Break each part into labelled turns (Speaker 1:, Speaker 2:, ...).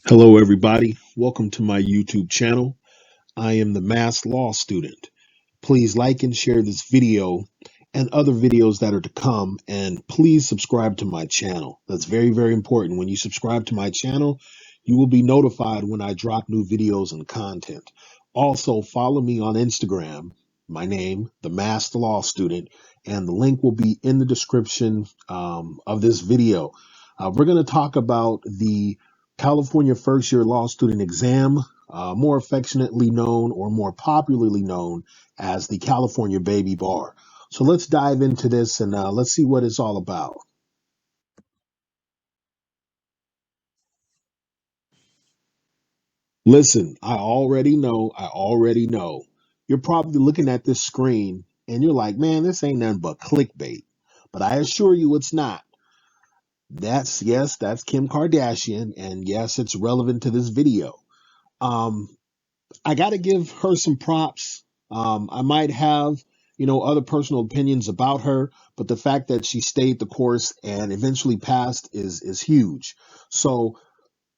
Speaker 1: Hello, everybody. Welcome to my YouTube channel. I am the Mass Law Student. Please like and share this video and other videos that are to come, and please subscribe to my channel. That's very, very important. When you subscribe to my channel, you will be notified when I drop new videos and content. Also, follow me on Instagram, my name, the Mass Law Student, and the link will be in the description of this video. We're going to talk about the California first year law student exam, more affectionately known or more popularly known as the California Baby Bar. So let's dive into this and let's see what it's all about. Listen, I already know. You're probably looking at this screen and you're like, man, this ain't nothing but clickbait. But I assure you it's not. That's Kim Kardashian, and yes, it's relevant to this video. Um, I got to give her some props. I might have, other personal opinions about her, but the fact that she stayed the course and eventually passed is huge. So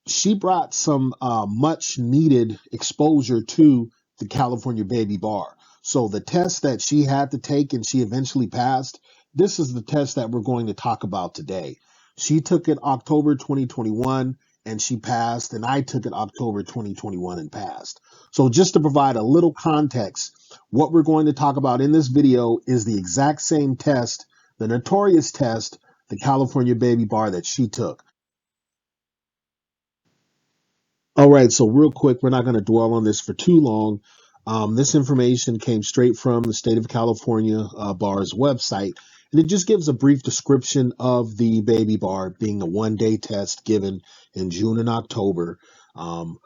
Speaker 1: she brought some much needed exposure to the California Baby Bar. So the test that she had to take and she eventually passed, this is the test that we're going to talk about today. She took it October 2021 and she passed, and I took it October 2021 and passed. So just to provide a little context, what we're going to talk about in this video is the exact same test, the notorious test, the California Baby Bar that she took. All right, so real quick, we're not going to dwell on this for too long. This information came straight from the state of California bar's website, and it just gives a brief description of the baby bar being a one-day test given in June and October. Um,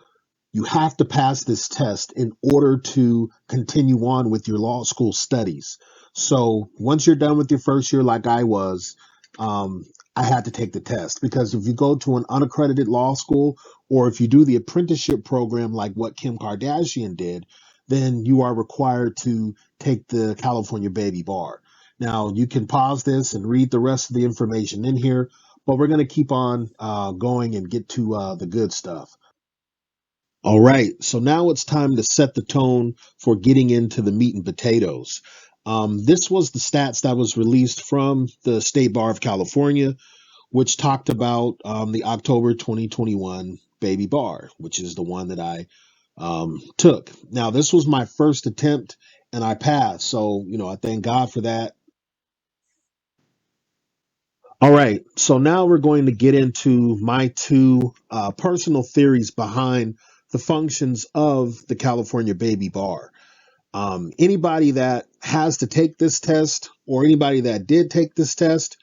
Speaker 1: you have to pass this test in order to continue on with your law school studies. So once you're done with your first year, like I was, I had to take the test because if you go to an unaccredited law school or if you do the apprenticeship program like what Kim Kardashian did, then you are required to take the California Baby Bar. Now, you can pause this and read the rest of the information in here, but we're going to keep on going and get to the good stuff. All right, so now it's time to set the tone for getting into the meat and potatoes. This was the stats that was released from the State Bar of California, which talked about the October 2021 baby bar, which is the one that I took. Now, this was my first attempt and I passed. So, I thank God for that. All right, so now we're going to get into my two personal theories behind the functions of the California Baby Bar. Anybody that has to take this test or anybody that did take this test,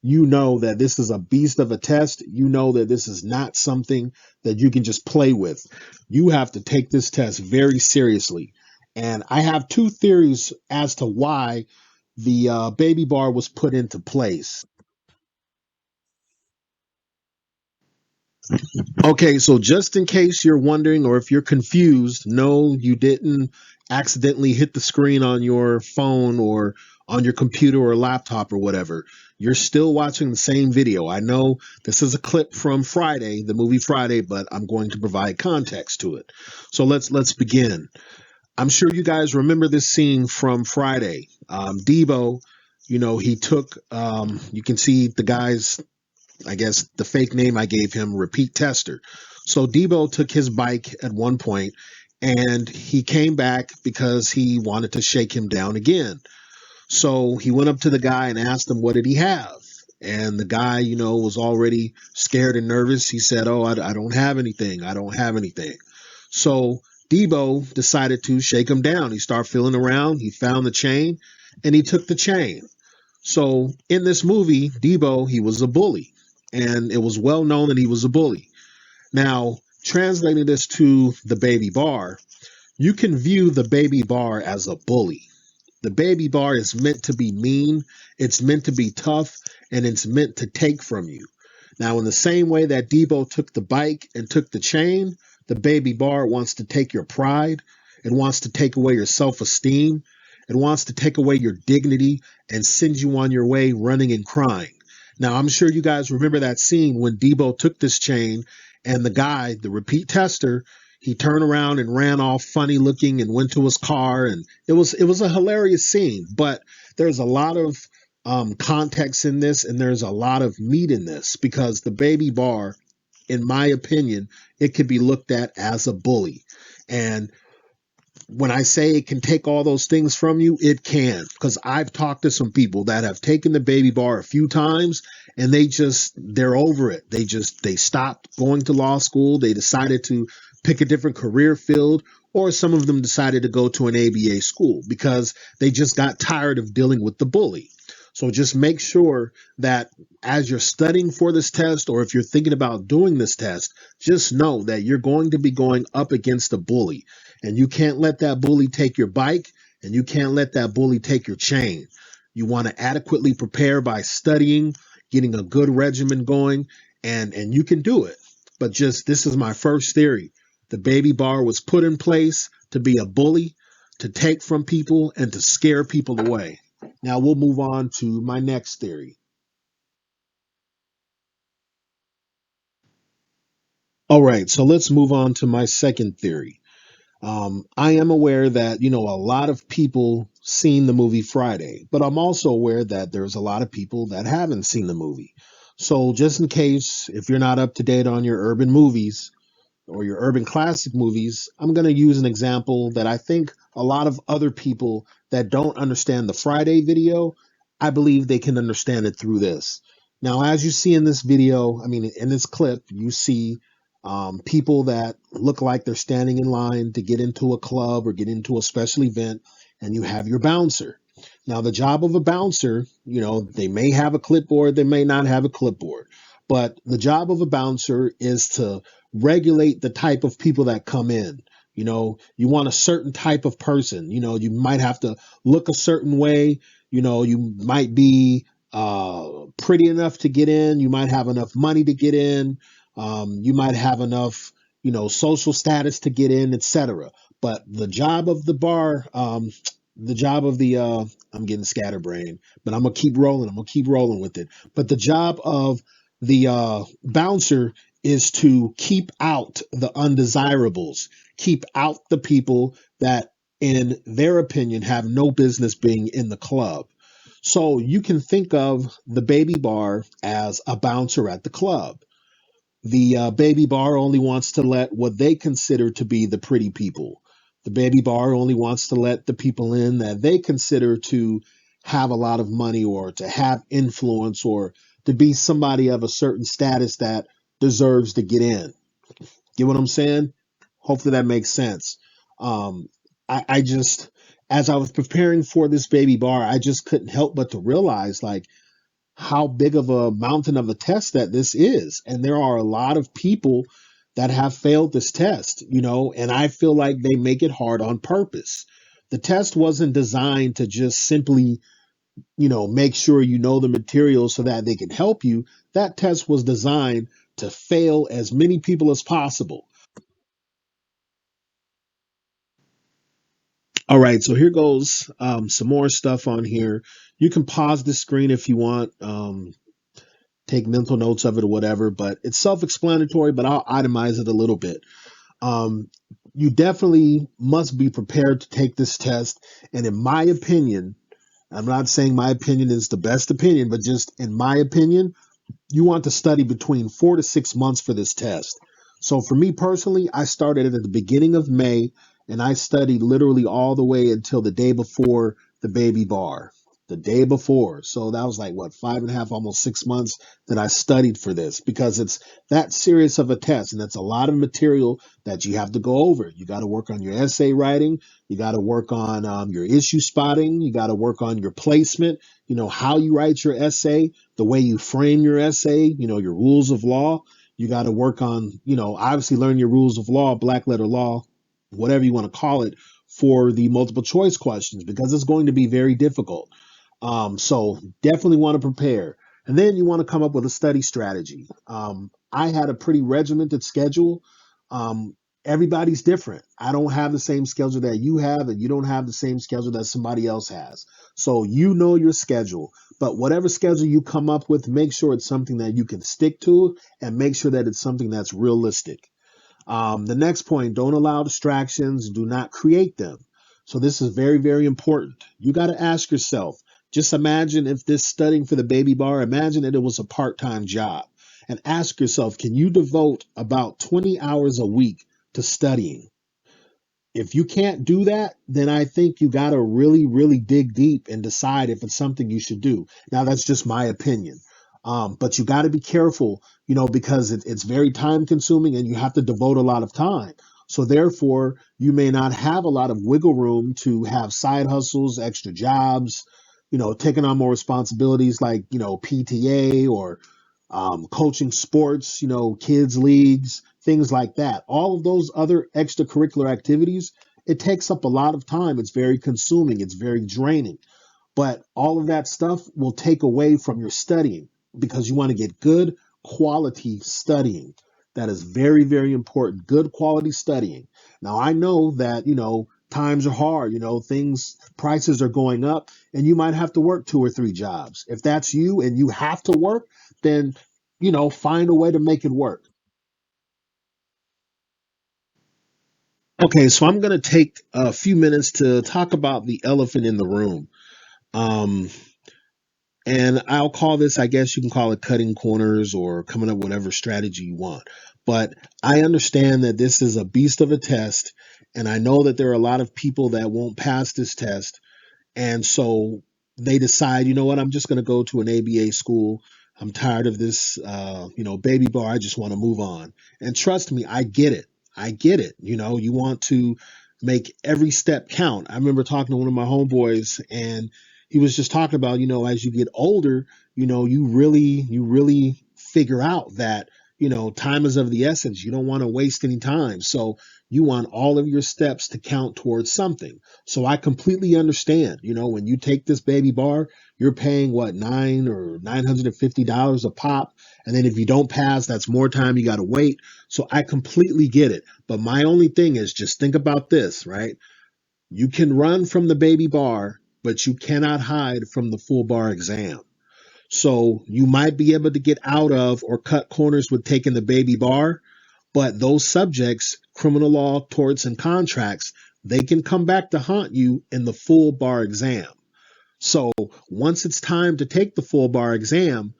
Speaker 1: you know that this is a beast of a test. You know that this is not something that you can just play with. You have to take this test very seriously. And I have two theories as to why the baby bar was put into place. Okay, so just in case you're wondering or if you're confused, no, you didn't accidentally hit the screen on your phone or on your computer or laptop or whatever. You're still watching the same video. I know this is a clip from Friday, the movie Friday, but I'm going to provide context to it. So let's begin. I'm sure you guys remember this scene from Friday. Debo, he took you can see the guy's, I guess the fake name I gave him, Repeat Tester. So Debo took his bike at one point and he came back because he wanted to shake him down again. So he went up to the guy and asked him, what did he have? And the guy, was already scared and nervous. He said, oh, I don't have anything. I don't have anything. So Debo decided to shake him down. He started feeling around. He found the chain and he took the chain. So in this movie, Debo, he was a bully, and it was well known that he was a bully. Now, translating this to the baby bar, you can view the baby bar as a bully. The baby bar is meant to be mean, it's meant to be tough, and it's meant to take from you. Now, in the same way that Debo took the bike and took the chain, the baby bar wants to take your pride, it wants to take away your self-esteem, it wants to take away your dignity and send you on your way running and crying. Now, I'm sure you guys remember that scene when Debo took this chain And the guy, the repeat tester, he turned around and ran off funny looking and went to his car, and it was a hilarious scene. But there's a lot of context in this, and there's a lot of meat in this because the baby bar, in my opinion, it could be looked at as a bully. And when I say it can take all those things from you, it can. Because I've talked to some people that have taken the baby bar a few times and they're over it. They stopped going to law school. They decided to pick a different career field, or some of them decided to go to an ABA school because they just got tired of dealing with the bully. So just make sure that as you're studying for this test, or if you're thinking about doing this test, just know that you're going to be going up against a bully. And you can't let that bully take your bike, and you can't let that bully take your chain. You want to adequately prepare by studying, getting a good regimen going, and you can do it. But just this is my first theory. The baby bar was put in place to be a bully, to take from people, and to scare people away. Now we'll move on to my next theory. All right, so let's move on to my second theory. I am aware that, a lot of people seen the movie Friday, but I'm also aware that there's a lot of people that haven't seen the movie. So just in case, if you're not up to date on your urban movies, or your urban classic movies, I'm going to use an example that I think a lot of other people that don't understand the Friday video, I believe they can understand it through this. Now, as you see in this video, I mean, in this clip, you see people that look like they're standing in line to get into a club or get into a special event, and you have your bouncer. Now, the job of a bouncer, they may have a clipboard, they may not have a clipboard, but the job of a bouncer is to regulate the type of people that come in. You want a certain type of person. You might have to look a certain way. You might be pretty enough to get in. You might have enough money to get in. You might have enough, social status to get in, etc. But the job of the bar, the job of the, I'm getting scatterbrained, but I'm gonna keep rolling. I'm gonna keep rolling with it. But the job of the bouncer is to keep out the undesirables, keep out the people that, in their opinion, have no business being in the club. So you can think of the baby bar as a bouncer at the club. The baby bar only wants to let what they consider to be the pretty people. The baby bar only wants to let the people in that they consider to have a lot of money, or to have influence, or to be somebody of a certain status that deserves to get in. Get what I'm saying? Hopefully that makes sense. Um, I just, as I was preparing for this baby bar, I just couldn't help but to realize, like, how big of a mountain of a test that this is. And there are a lot of people that have failed this test, and I feel like they make it hard on purpose. The test wasn't designed to just simply, make sure you know the material so that they can help you. That test was designed to fail as many people as possible. All right, so here goes some more stuff on here. You can pause the screen if you want. Take mental notes of it or whatever, but it's self-explanatory, but I'll itemize it a little bit. Um, you definitely must be prepared to take this test. And in my opinion, I'm not saying my opinion is the best opinion, but just in my opinion, you want to study between 4 to 6 months for this test. So for me personally, I started at the beginning of May, and I studied literally all the way until the day before the baby bar. The day before. So that was like what, 5.5, almost 6 months that I studied for this, because it's that serious of a test. And that's a lot of material that you have to go over. You got to work on your essay writing. You got to work on your issue spotting. You got to work on your placement, how you write your essay, the way you frame your essay, your rules of law. You got to work on, obviously learn your rules of law, black letter law, whatever you want to call it, for the multiple choice questions, because it's going to be very difficult. So definitely want to prepare. And then you want to come up with a study strategy. I had a pretty regimented schedule. Everybody's different. I don't have the same schedule that you have, and you don't have the same schedule that somebody else has. So you know your schedule, but whatever schedule you come up with, make sure it's something that you can stick to and make sure that it's something that's realistic. The next point, don't allow distractions, do not create them. So, this is very, very important. You got to ask yourself, just imagine if this studying for the baby bar, imagine that it was a part time job. And ask yourself, can you devote about 20 hours a week to studying? If you can't do that, then I think you got to really, really dig deep and decide if it's something you should do. Now, that's just my opinion. But you got to be careful, because it's very time consuming and you have to devote a lot of time. So, therefore, you may not have a lot of wiggle room to have side hustles, extra jobs, taking on more responsibilities like, PTA or coaching sports, kids leagues, things like that. All of those other extracurricular activities, it takes up a lot of time. It's very consuming. It's very draining. But all of that stuff will take away from your studying because you want to get good quality studying. That is very, very important. Good quality studying. Now, I know that, times are hard, prices are going up, and you might have to work two or three jobs. If that's you and you have to work, then, find a way to make it work. Okay, so I'm going to take a few minutes to talk about the elephant in the room. Um, And I'll call this, I guess you can call it cutting corners or coming up with whatever strategy you want. But I understand that this is a beast of a test. And I know that there are a lot of people that won't pass this test. And so they decide, you know what, I'm just going to go to an ABA school. I'm tired of this, baby bar. I just want to move on. And trust me, I get it. I get it. You want to make every step count. I remember talking to one of my homeboys, and he was just talking about, as you get older, you really figure out that, time is of the essence. You don't want to waste any time. So you want all of your steps to count towards something. So I completely understand, when you take this baby bar, you're paying what, $950 a pop. And then if you don't pass, that's more time you got to wait. So I completely get it. But my only thing is just think about this, right? You can run from the baby bar, but you cannot hide from the full bar exam. So you might be able to get out of or cut corners with taking the baby bar, but those subjects, criminal law, torts, and contracts, they can come back to haunt you in the full bar exam. So once it's time to take the full bar exam,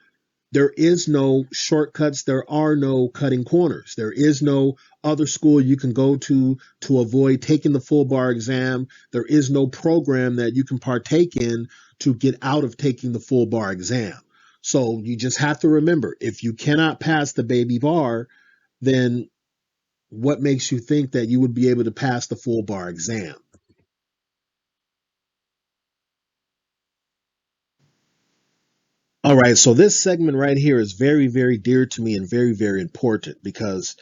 Speaker 1: there is no shortcuts. There are no cutting corners. There is no other school you can go to avoid taking the full bar exam. There is no program that you can partake in to get out of taking the full bar exam. So you just have to remember, if you cannot pass the baby bar, then what makes you think that you would be able to pass the full bar exam? All right, so this segment right here is very, very dear to me and very, very important because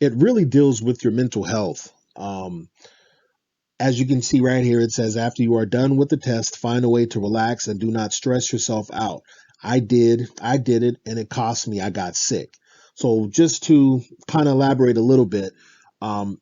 Speaker 1: it really deals with your mental health. As you can see right here, it says after you are done with the test, find a way to relax and do not stress yourself out. I did it, and it cost me. I got sick. So just to kind of elaborate a little bit, um,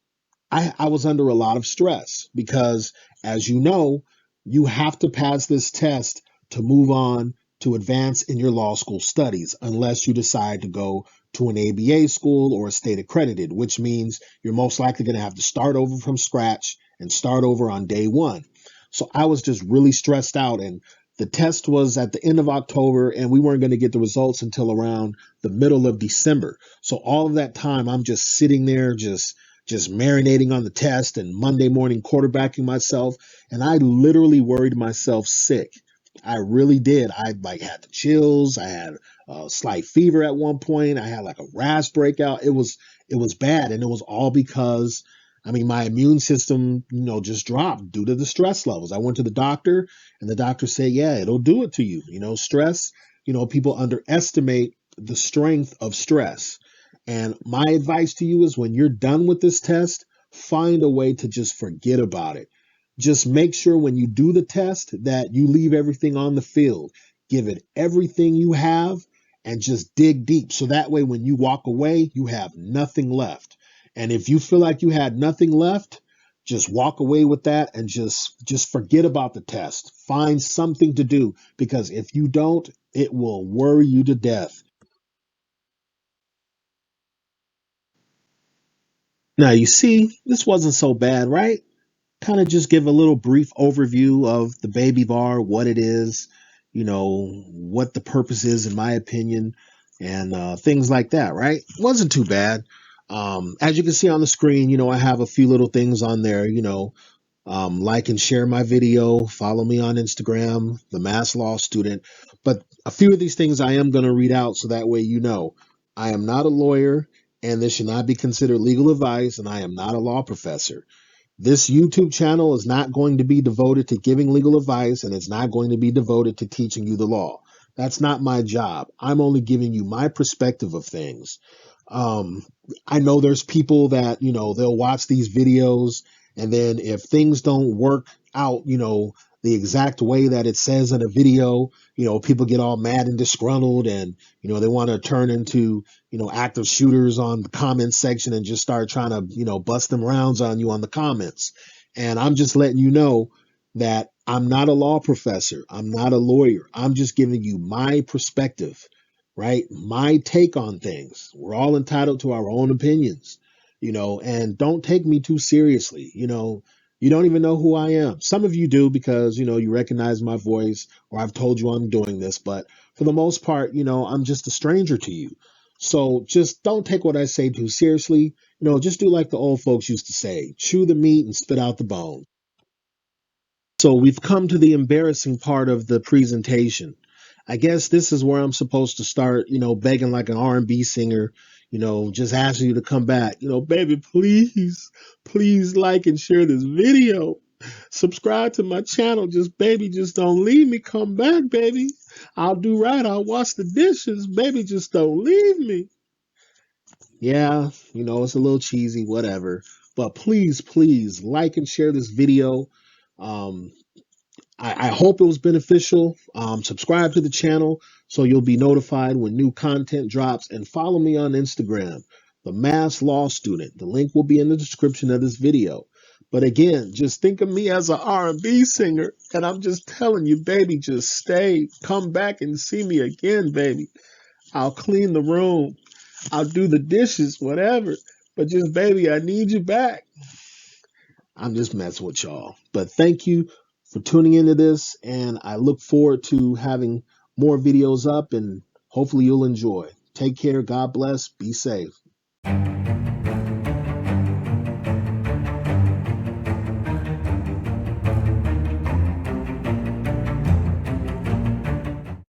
Speaker 1: I was under a lot of stress because, as you know, you have to pass this test to move on to advance in your law school studies, unless you decide to go to an ABA school or a state accredited, which means you're most likely going to have to start over from scratch and start over on day one. So I was just really stressed out, and the test was at the end of October, and we weren't going to get the results until around the middle of December. So all of that time, I'm just sitting there, just marinating on the test and Monday morning quarterbacking myself. And I literally worried myself sick. I really did. I like had the chills. I had a slight fever at one point. I had like a rash breakout. It was bad, and it was all because my immune system, just dropped due to the stress levels. I went to the doctor, and the doctor said, "Yeah, it'll do it to you." Stress. People underestimate the strength of stress. And my advice to you is when you're done with this test, find a way to just forget about it. Just make sure when you do the test that you leave everything on the field. Give it everything you have and just dig deep. So that way, when you walk away, you have nothing left. And if you feel like you had nothing left, just walk away with that and just forget about the test. Find something to do, because if you don't, it will worry you to death. Now, you see, this wasn't so bad, right? Kind of just give a little brief overview of the baby bar, what it is, what the purpose is, in my opinion, and things like that, right? Wasn't too bad. As you can see on the screen, I have a few little things on there, like and share my video, follow me on Instagram, the Mass Law Student. But a few of these things I am going to read out so that way I am not a lawyer, and this should not be considered legal advice, and I am not a law professor. This YouTube channel is not going to be devoted to giving legal advice, and it's not going to be devoted to teaching you the law. That's not my job. I'm only giving you my perspective of things. Um, I know there's people that, they'll watch these videos, and then if things don't work out, the exact way that it says in a video, people get all mad and disgruntled, and, they want to turn into, active shooters on the comments section and just start trying to, bust them rounds on you on the comments. And I'm just letting you know that I'm not a law professor. I'm not a lawyer. I'm just giving you my perspective, right? My take on things. We're all entitled to our own opinions, and don't take me too seriously. You don't even know who I am. Some of you do, because, you recognize my voice, or I've told you I'm doing this, but for the most part, I'm just a stranger to you. So just don't take what I say too seriously. Just do like the old folks used to say, chew the meat and spit out the bone. So we've come to the embarrassing part of the presentation. I guess this is where I'm supposed to start, begging like an R&B singer, just asking you to come back. Baby, please, please like and share this video. Subscribe to my channel. Just, baby, just don't leave me. Come back, baby. I'll do right. I'll wash the dishes. Baby, just don't leave me. Yeah, it's a little cheesy, whatever. But please, please like and share this video. Um, I hope it was beneficial. Subscribe to the channel so you'll be notified when new content drops, and follow me on Instagram, the Mass Law Student. The link will be in the description of this video. But again, just think of me as an R&B singer, and I'm just telling you, baby, just stay, come back and see me again, baby. I'll clean the room, I'll do the dishes, whatever. But just, baby, I need you back. I'm just messing with y'all. But thank you for tuning into this, and I look forward to having more videos up, and hopefully you'll enjoy. Take care. God bless. Be safe.